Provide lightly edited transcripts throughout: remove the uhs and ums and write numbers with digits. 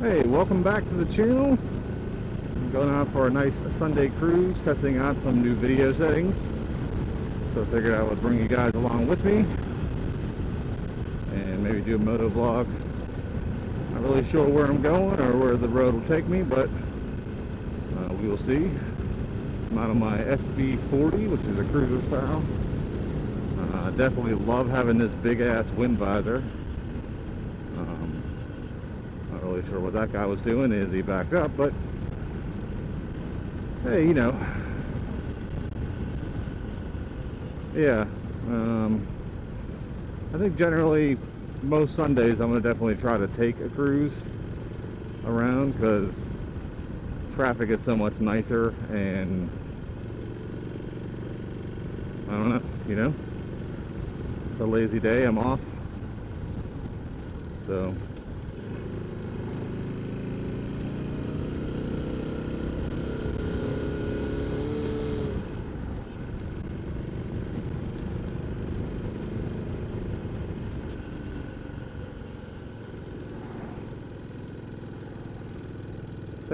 Hey, welcome back to the channel. I'm going out for a nice Sunday cruise, testing out some new video settings. So I figured I would bring you guys along with me and maybe do a moto vlog. Not really sure where I'm going or where the road will take me, but we will see. I'm out on my SV40, which is a cruiser style. I definitely love having this big ass wind visor. Not really sure what that guy was doing as he backed up, but hey, you know. Yeah, I think generally most Sundays I'm going to definitely try to take a cruise around because traffic is so much nicer, and I don't know, you know, it's a lazy day, I'm off, so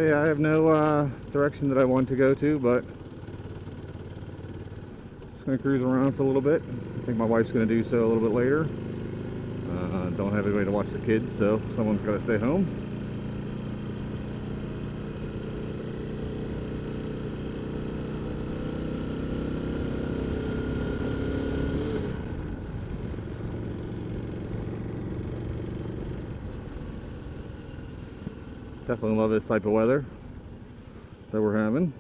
yeah, I have no direction that I want to go to, but just gonna cruise around for a little bit. I think my wife's gonna do so a little bit later. Don't have anybody to watch the kids, so someone's got to stay home. Definitely love this type of weather that we're having.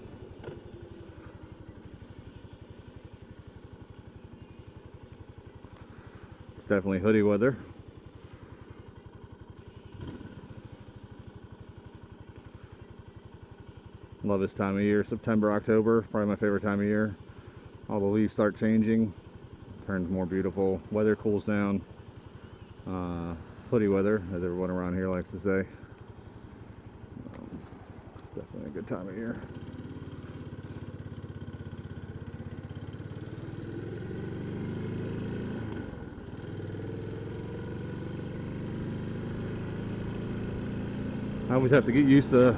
It's definitely hoodie weather. Love this time of year. September, October, probably my favorite time of year. All the leaves start changing, turns more beautiful, weather cools down. Hoodie weather, as everyone around here likes to say. It's definitely a good time of year. I always have to get used to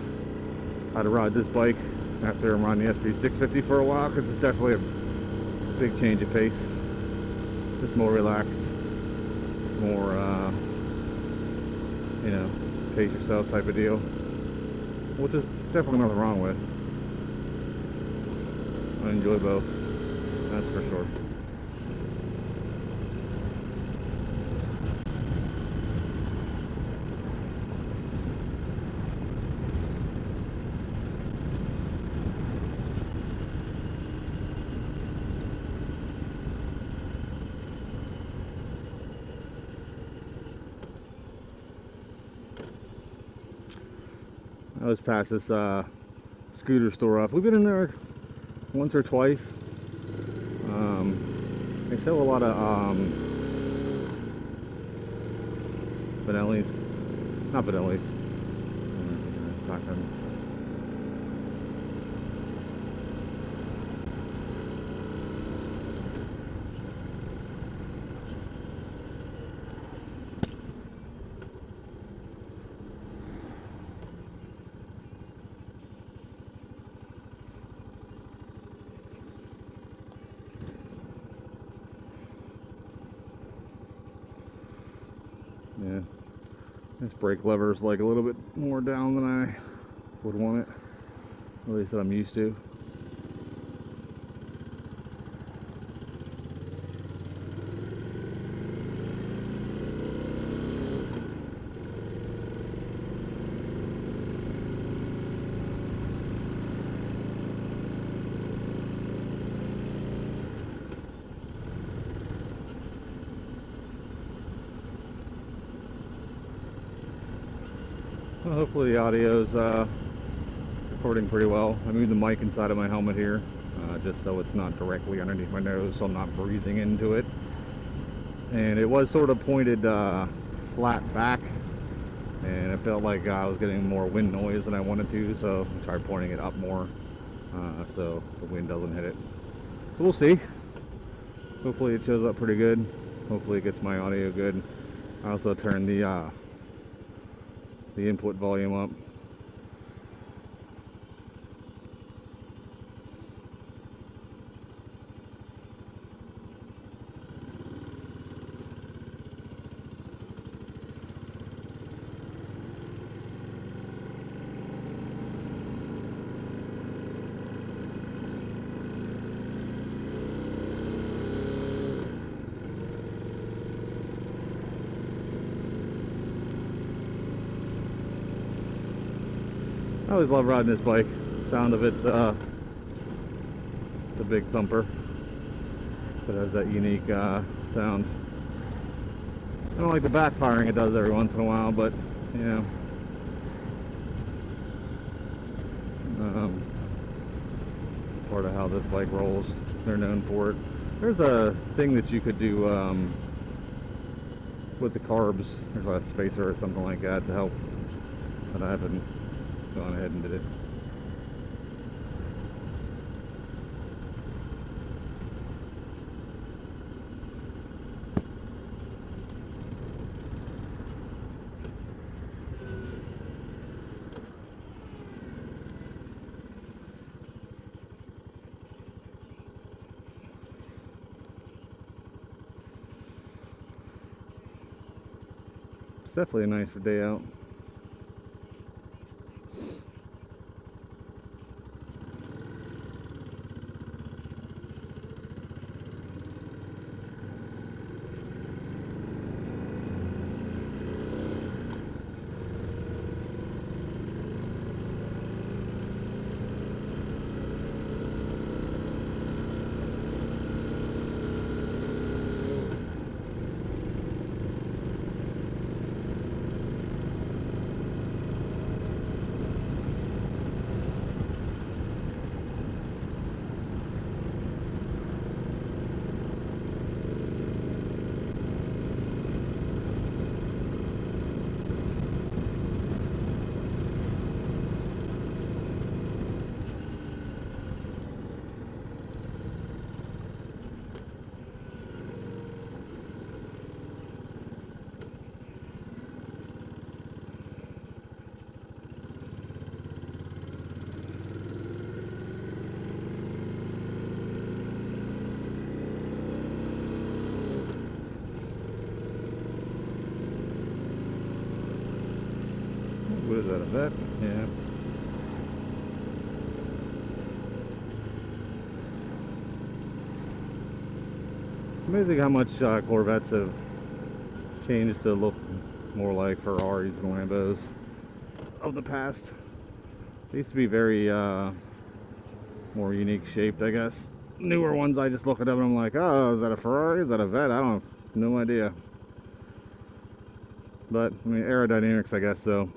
how to ride this bike after I'm riding the SV650 for a while, because it's definitely a big change of pace. Just more relaxed, more, you know, pace yourself type of deal, which is definitely nothing wrong with. I enjoy both, that's for sure. I was past this scooter store up. We've been in there once or twice. They sell a lot of Benellis. Not Benellis. It's not good. Yeah, this brake lever is like a little bit more down than I would want it, at least that I'm used to. Well, hopefully the audio's recording pretty well. I moved the mic inside of my helmet here, just so it's not directly underneath my nose, so I'm not breathing into it. And it was sort of pointed flat back, and it felt like I was getting more wind noise than I wanted to, so I tried pointing it up more, so the wind doesn't hit it. So we'll see. Hopefully it shows up pretty good. Hopefully it gets my audio good. I also turned the the input volume up. I always love riding this bike. The sound of it's a big thumper, so it has that unique sound. I don't like the backfiring it does every once in a while, but you know, it's a part of how this bike rolls. They're known for it. There's a thing that you could do with the carbs. There's a spacer or something like that to help, but I haven't gone ahead and did it. It's definitely a nice day out. What is that, a vet? Yeah. Amazing how much Corvettes have changed to look more like Ferraris and Lambos of the past. They used to be very more unique shaped, I guess. Newer ones, I just look at them and I'm like, oh, is that a Ferrari? Is that a Vet? I don't have no idea. But I mean, aerodynamics, I guess so.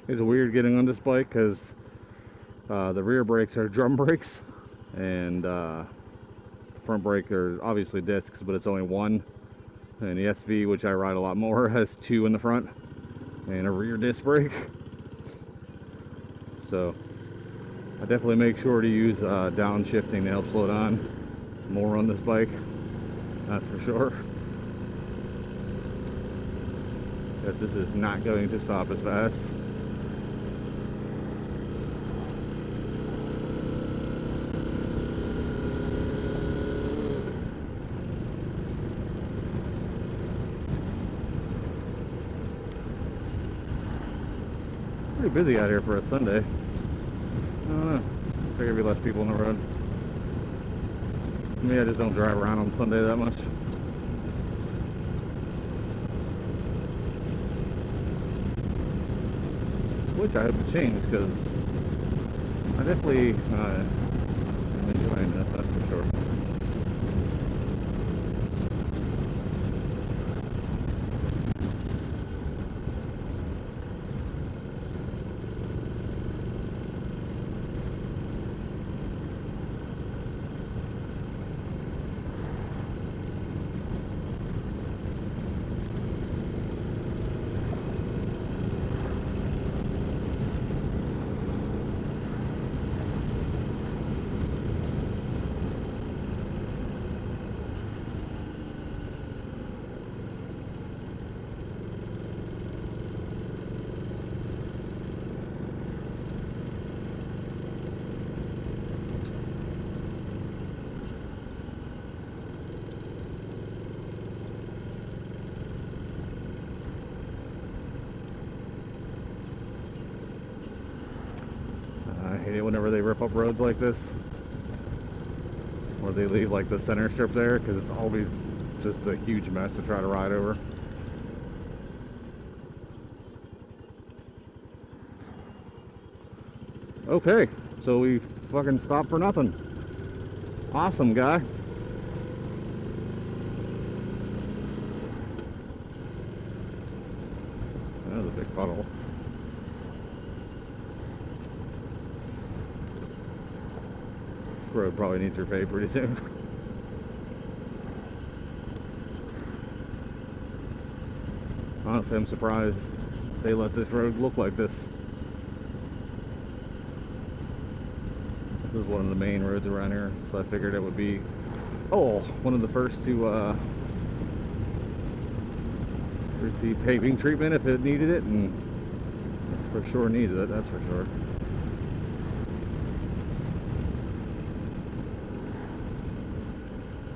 It's weird getting on this bike because the rear brakes are drum brakes, and the front brake are obviously discs, but it's only one. And the SV, which I ride a lot more, has two in the front and a rear disc brake. So I definitely make sure to use downshifting to help slow down more on this bike. That's for sure. Because this is not going to stop as fast. Pretty busy out here for a Sunday. I don't know. Figure there'd be less people on the road. Maybe I just don't drive around on Sunday that much. Which I hope to change, because I definitely am enjoying this, that's for sure. I hate it whenever they rip up roads like this, or they leave like the center strip there, because it's always just a huge mess to try to ride over. Okay, so we fucking stopped for nothing. Awesome, guy. That was a big puddle. This road probably needs repaved pretty soon. Honestly, I'm surprised they let this road look like this. This is one of the main roads around here, so I figured it would be, one of the first to receive paving treatment if it needed it, and it's for sure needed it, that's for sure.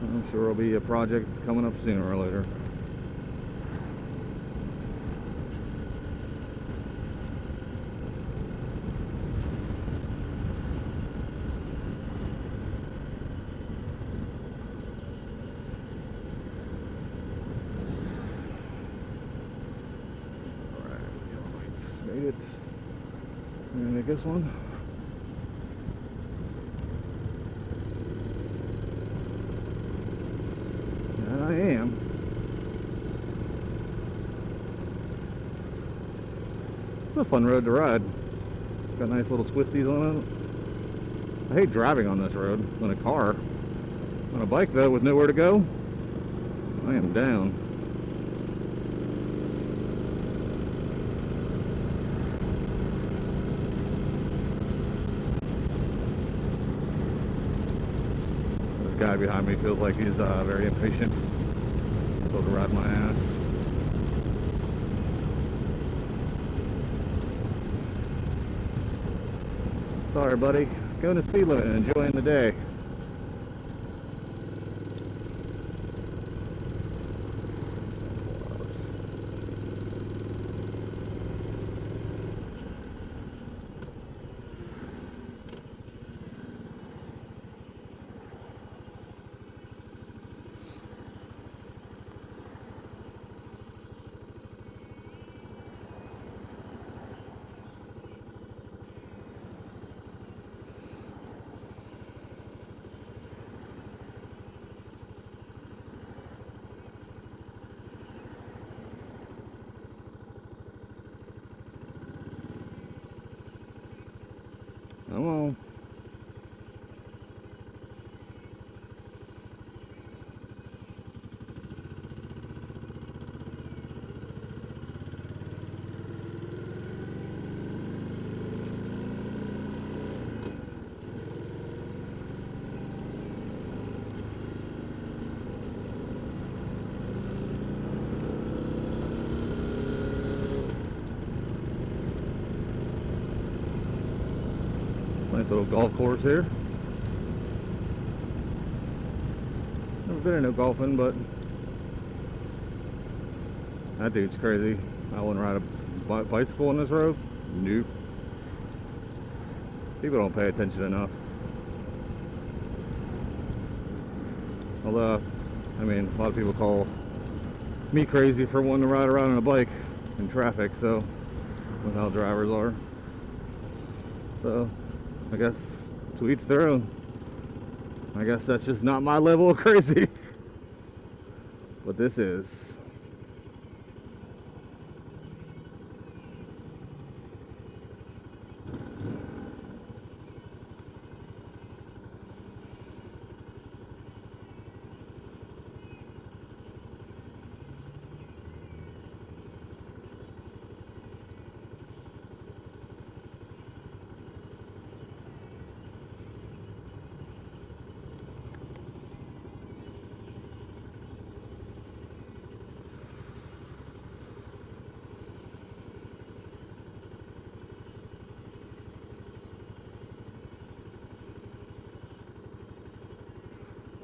I'm sure it'll be a project that's coming up sooner or later. Made it. And I guess one. And I am. It's a fun road to ride. It's got nice little twisties on it. I hate driving on this road on a car. On a bike though, with nowhere to go, I am down. Guy behind me feels like he's very impatient, so to ride my ass. Sorry, buddy. Going the speed limit and enjoying the day. Come on. Nice little golf course here. Never been into golfing, but that dude's crazy. I wouldn't ride a bicycle on this road. Nope. People don't pay attention enough. Although, I mean, a lot of people call me crazy for wanting to ride around on a bike in traffic, so with how drivers are. So, I guess to each their own. I guess that's just not my level of crazy. But this is.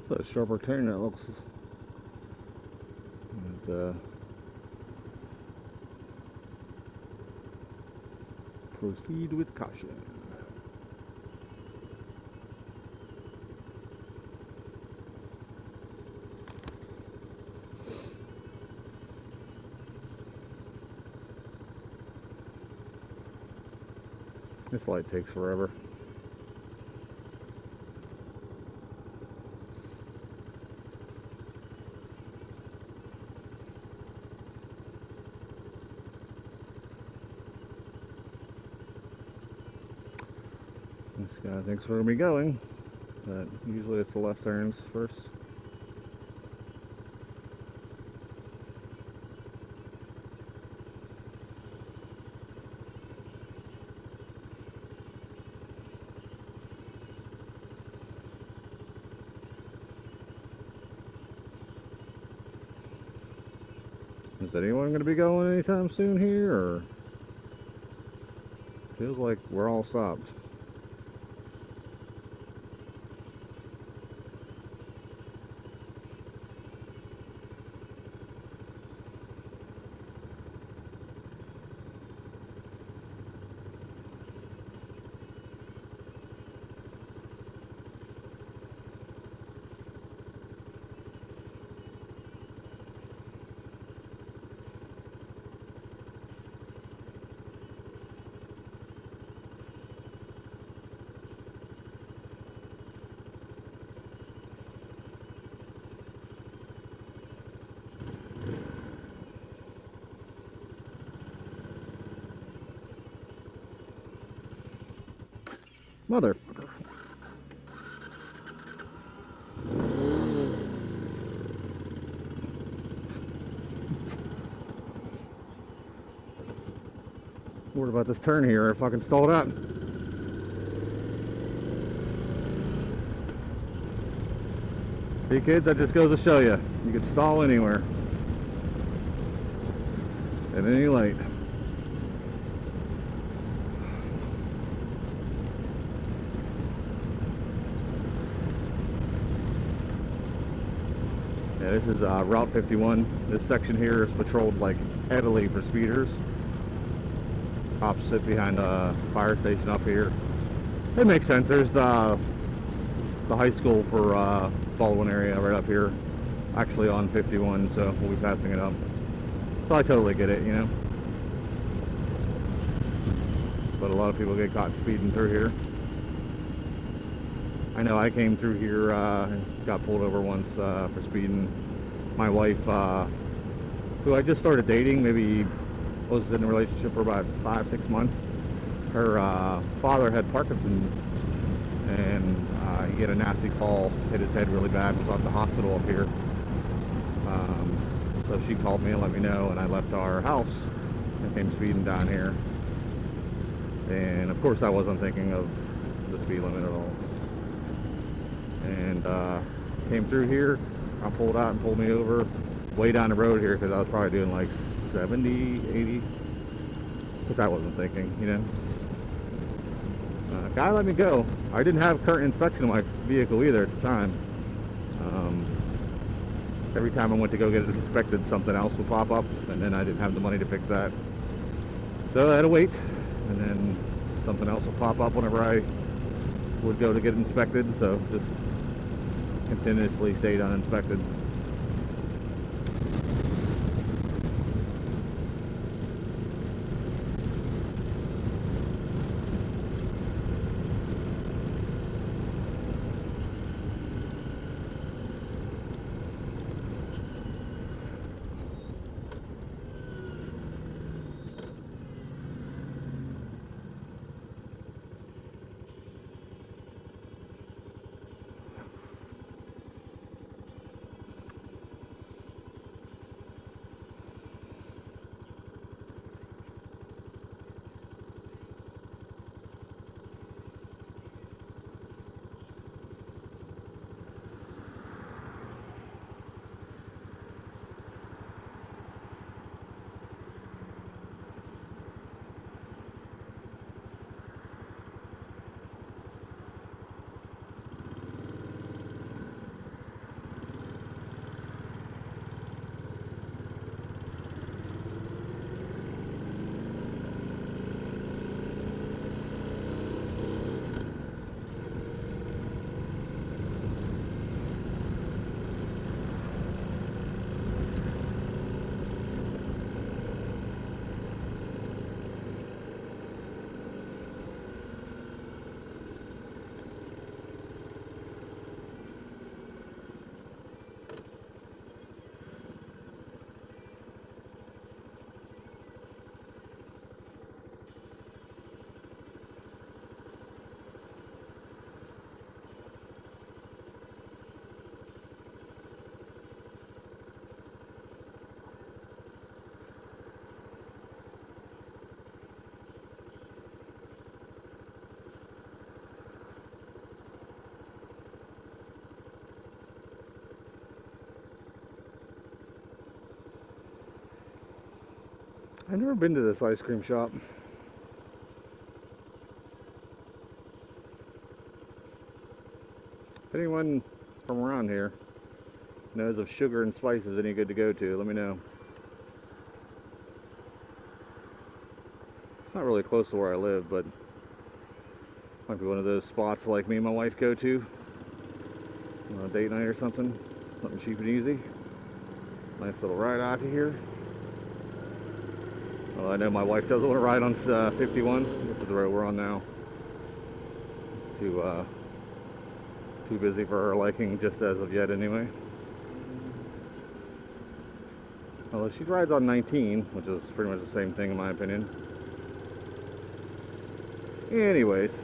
So a sharper turn that looks. And, proceed with caution. This light takes forever. This guy thinks we're going to be going, but usually it's the left turns first. Is anyone going to be going anytime soon here, or feels like we're all stopped? Motherfucker. Worried about this turn here. I fucking stalled out. See, kids, that just goes to show you. You can stall anywhere. At any light. Yeah, this is Route 51. This section here is patrolled like heavily for speeders. Cops sit behind the fire station up here. It makes sense. There's the high school for Baldwin area right up here, actually on 51, so we'll be passing it up. So I totally get it, you know. But a lot of people get caught speeding through here. I know I came through here and got pulled over once for speeding. My wife, who I just started dating, maybe was in a relationship for about 5-6 months, her father had Parkinson's, and he had a nasty fall, hit his head really bad, was at the hospital up here. So she called me and let me know, and I left our house and came speeding down here. And of course I wasn't thinking of the speed limit at all. And came through here. I pulled out and pulled me over way down the road here because I was probably doing like 70, 80. Because I wasn't thinking, you know. Guy let me go. I didn't have current inspection of my vehicle either at the time. Every time I went to go get it inspected, something else would pop up, and then I didn't have the money to fix that. So I had to wait, and then something else would pop up whenever I would go to get it inspected, so just continuously stayed uninspected. I've never been to this ice cream shop. If anyone from around here knows if Sugar and Spice is any good to go to, let me know. It's not really close to where I live, but might be one of those spots like me and my wife go to on a date night or something. Something cheap and easy. Nice little ride out to here. Well, I know my wife doesn't want to ride on 51, which is the road we're on now. It's too busy for her liking, just as of yet anyway. Although she rides on 19, which is pretty much the same thing in my opinion. Anyways.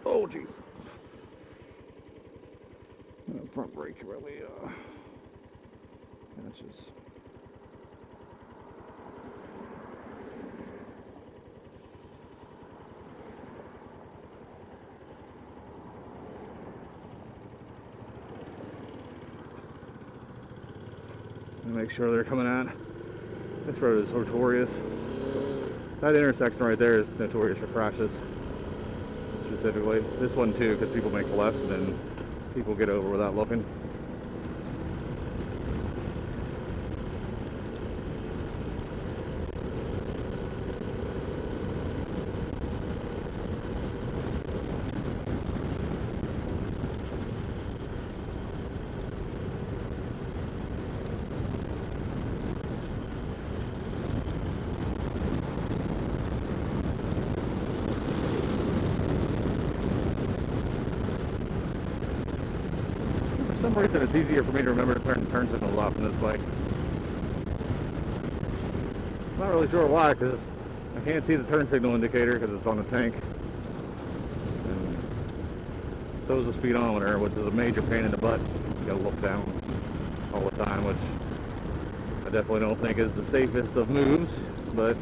Oh, jeez. Front brake really matches. Make sure they're coming at. This road is notorious. That intersection right there is notorious for crashes. Specifically, this one too, because people make lefts and then people get over without looking. For some reason, it's easier for me to remember to turn signals off on this bike. Not really sure why, because I can't see the turn signal indicator because it's on the tank. And so is the speedometer, which is a major pain in the butt. You gotta look down all the time, which I definitely don't think is the safest of moves, but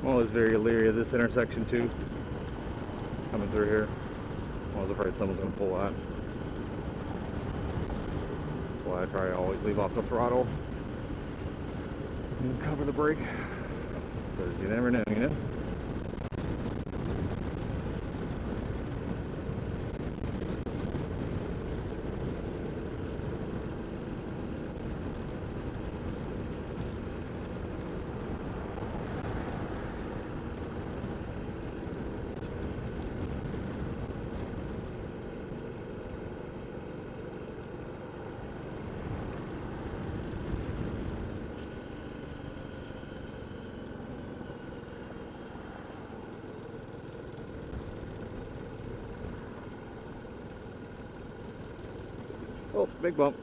I'm always very leery of this intersection too. Coming through here, I was afraid someone's going to pull that. That's why I try to always leave off the throttle and cover the brake, because you never know, you know? Oh, big bump.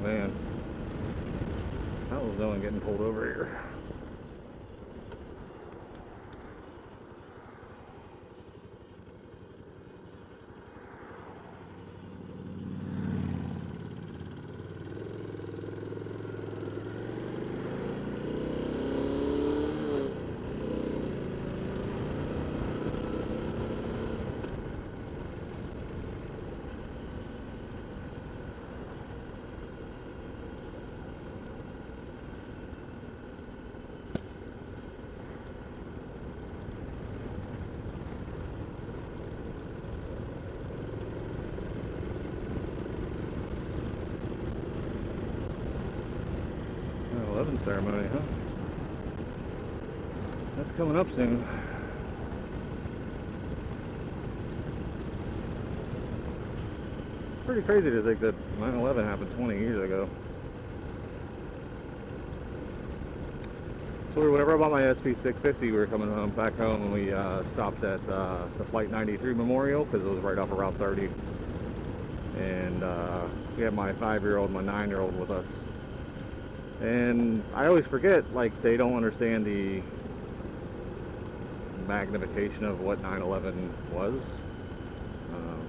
man. How was no one getting pulled over here? Ceremony, huh? That's coming up soon. Pretty crazy to think that 9/11 happened 20 years ago. So whenever I bought my SV650, we were coming home, back home, and we stopped at the Flight 93 Memorial because it was right off of Route 30. And we had my 5-year-old and my 9-year-old with us. And I always forget, like, they don't understand the magnification of what 9/11 was,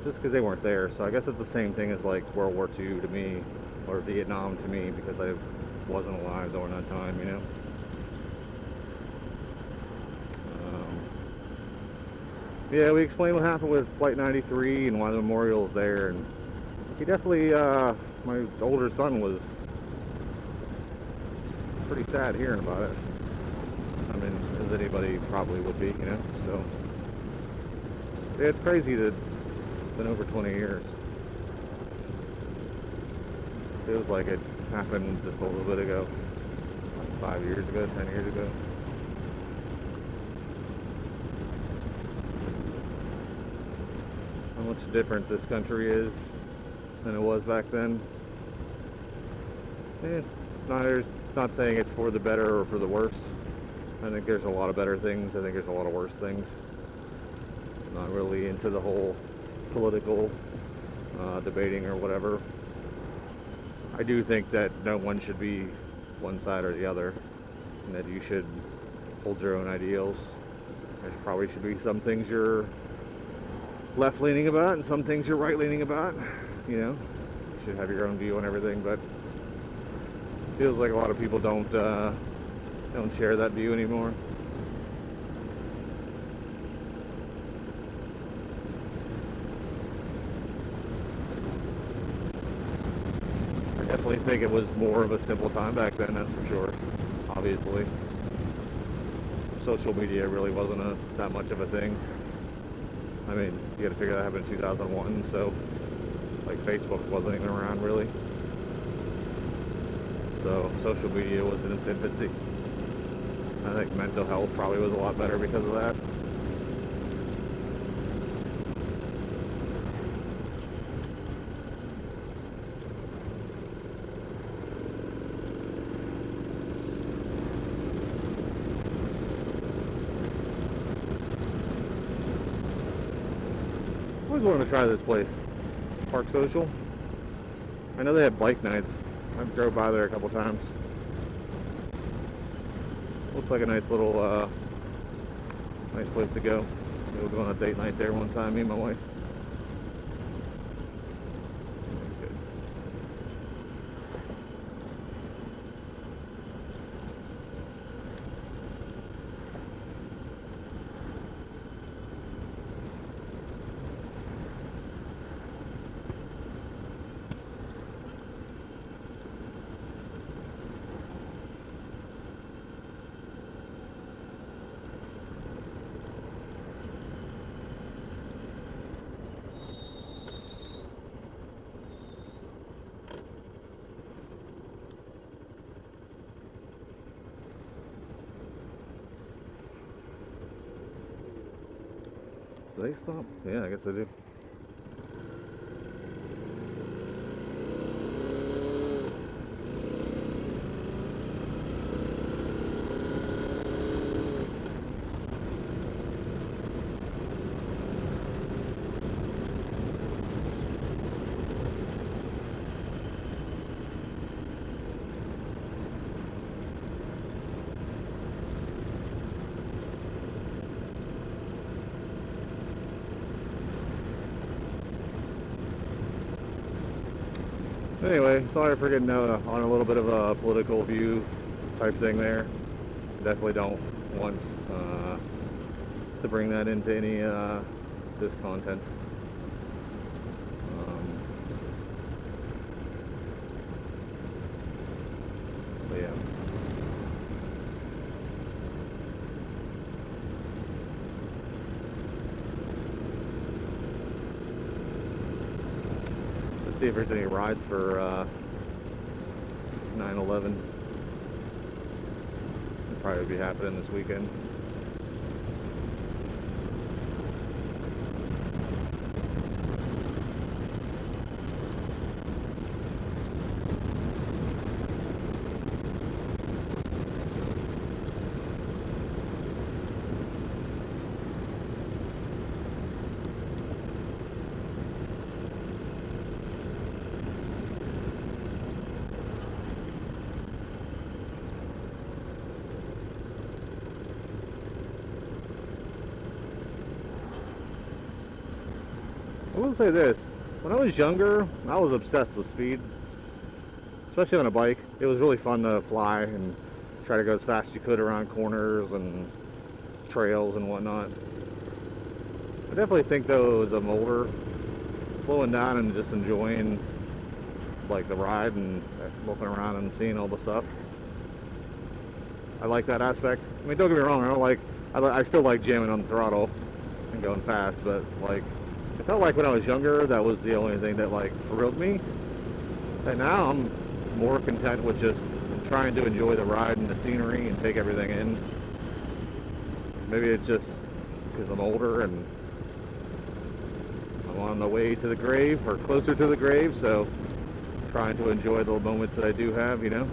just because they weren't there. So I guess it's the same thing as like World War II to me, or Vietnam to me, because I wasn't alive during that time, you know. Yeah, we explained what happened with Flight 93 and why the memorial is there, and he definitely, my older son was pretty sad hearing about it. I mean, as anybody probably would be, you know. So yeah, it's crazy that it's been over 20 years. It feels like it happened just a little bit ago, like 5 years ago, 10 years ago. How much different this country is than it was back then. Yeah, not saying it's for the better or for the worse. I think there's a lot of better things. I think there's a lot of worse things. I'm not really into the whole political debating or whatever. I do think that no one should be one side or the other, and that you should hold your own ideals. There probably should be some things you're left-leaning about and some things you're right-leaning about. You know, you should have your own view on everything, but feels like a lot of people don't share that view anymore. I definitely think it was more of a simple time back then, that's for sure. Obviously, social media really wasn't that much of a thing. I mean, you got to figure that happened in 2001, so like Facebook wasn't even around really. So social media was in its infancy. I think mental health probably was a lot better because of that. I always wanted to try this place, Park Social. I know they have bike nights. I've drove by there a couple times. Looks like a nice little, nice place to go. We'll go on a date night there one time, me and my wife. Good. Do they stop? Yeah, I guess they do. Anyway, sorry for getting on a little bit of a political view type thing there. Definitely don't want to bring that into any this content. But yeah. So let's see if there's any rides for 9/11. It'll probably be happening this weekend. I will say this, when I was younger, I was obsessed with speed, especially on a bike. It was really fun to fly and try to go as fast as you could around corners and trails and whatnot. I definitely think though as I'm older, slowing down and just enjoying like the ride and looking around and seeing all the stuff. I like that aspect. I mean, don't get me wrong, I still like jamming on the throttle and going fast, but like it felt like when I was younger, that was the only thing that like thrilled me. And now I'm more content with just trying to enjoy the ride and the scenery and take everything in. Maybe it's just because I'm older and I'm on the way to the grave or closer to the grave, so trying to enjoy the moments that I do have, you know,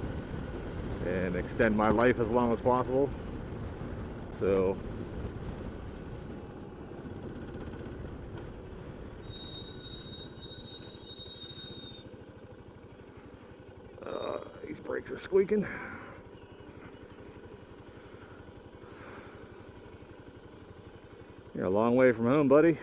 and extend my life as long as possible. So these brakes are squeaking. You're a long way from home, buddy.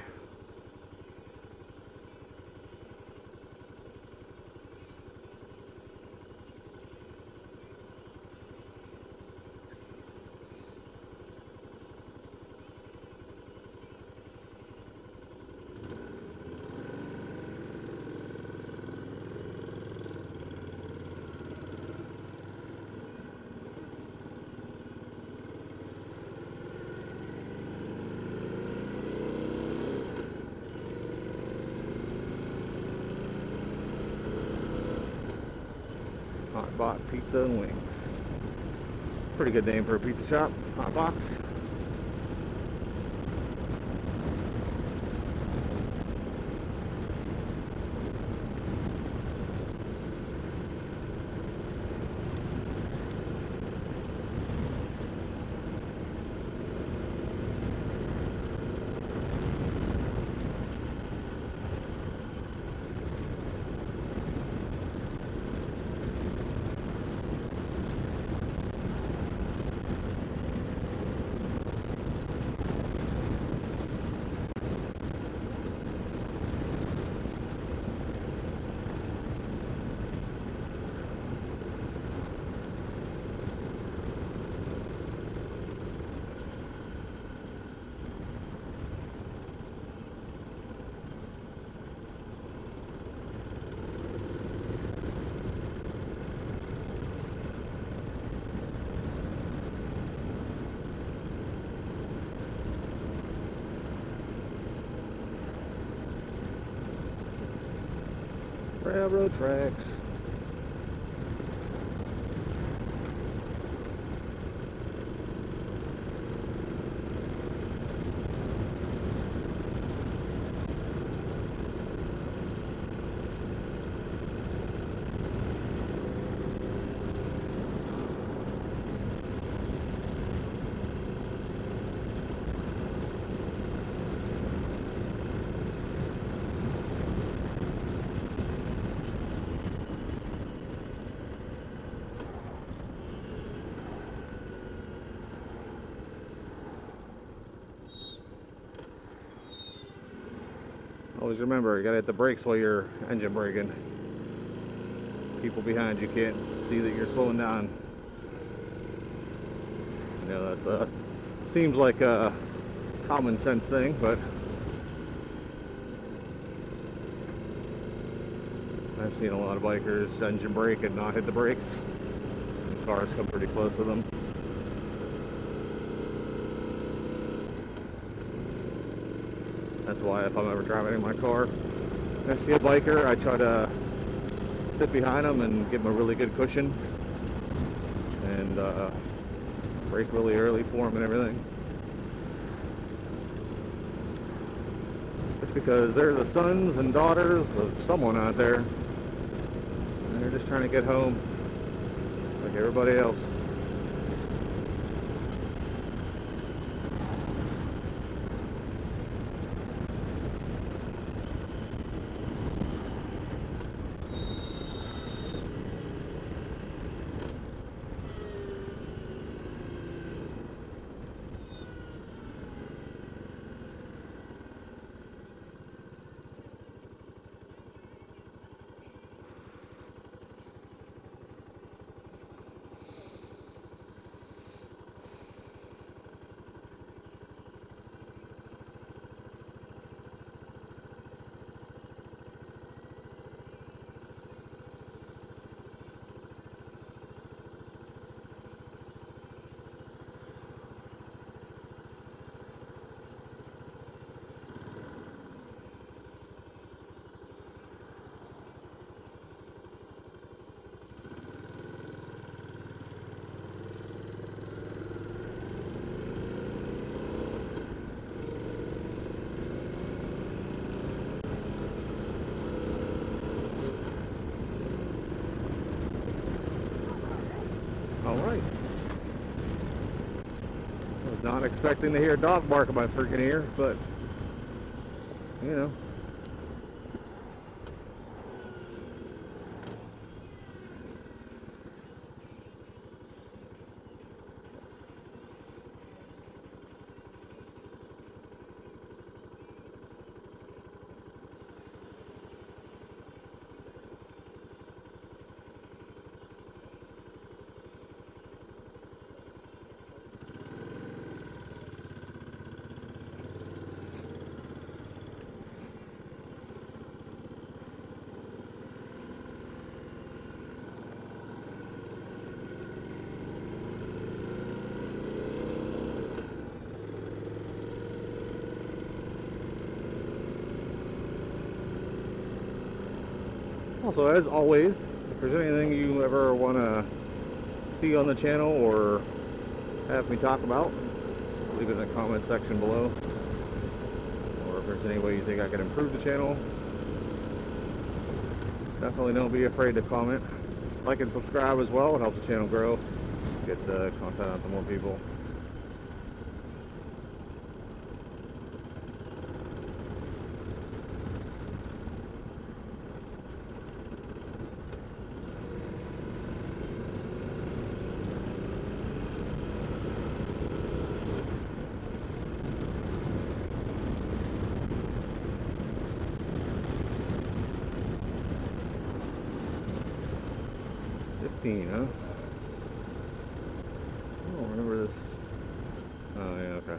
Hot Box Pizza and Wings. It's a pretty good name for a pizza shop. Hot Box. Railroad tracks. Always remember, you gotta hit the brakes while you're engine braking. people behind you can't see that you're slowing down. You know, that's seems like a common sense thing, but I've seen a lot of bikers engine brake and not hit the brakes. And cars come pretty close to them. That's why if I'm ever driving in my car and I see a biker, I try to sit behind them and give them a really good cushion and brake really early for them and everything. Just because they're the sons and daughters of someone out there and they're just trying to get home like everybody else. Alright. I was not expecting to hear a dog bark in my freaking ear, but, you know. Also, as always, if there's anything you ever want to see on the channel or have me talk about, just leave it in the comment section below. Or if there's any way you think I can improve the channel, definitely don't be afraid to comment. Like and subscribe as well. It helps the channel grow, get content out to more people. Huh? I don't remember this. Oh, yeah, okay.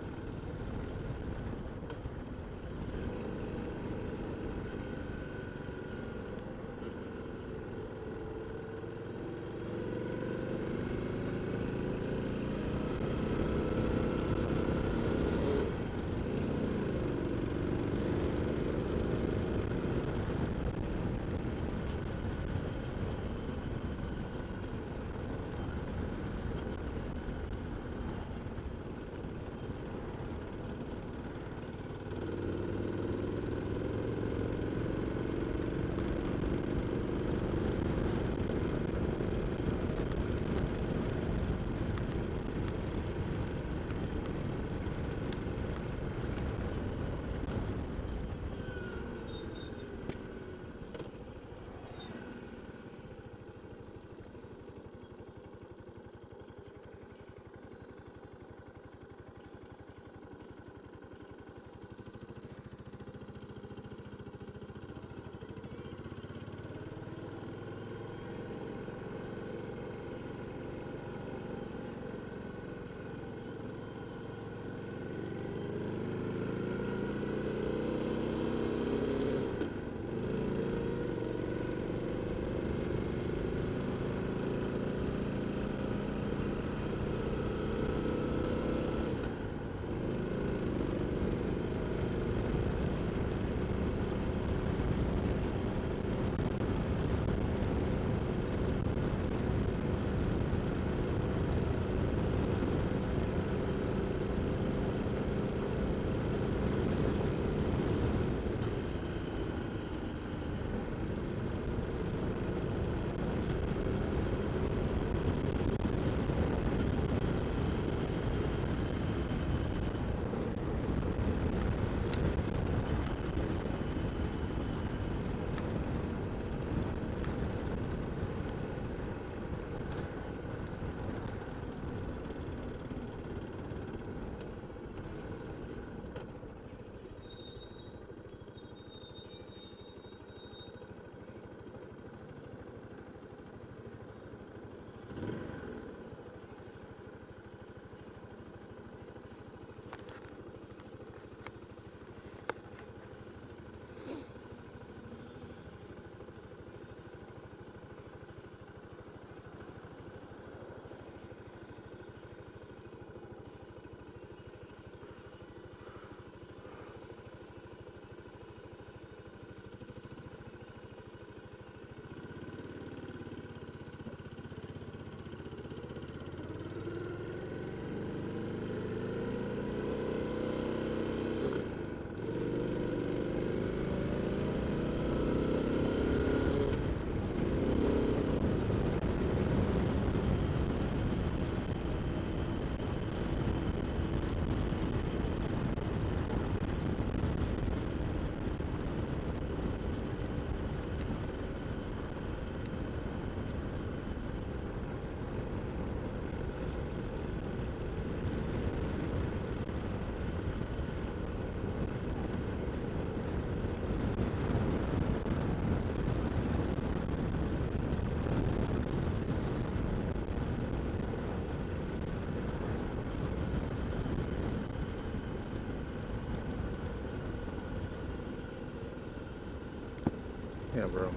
Yeah, bro.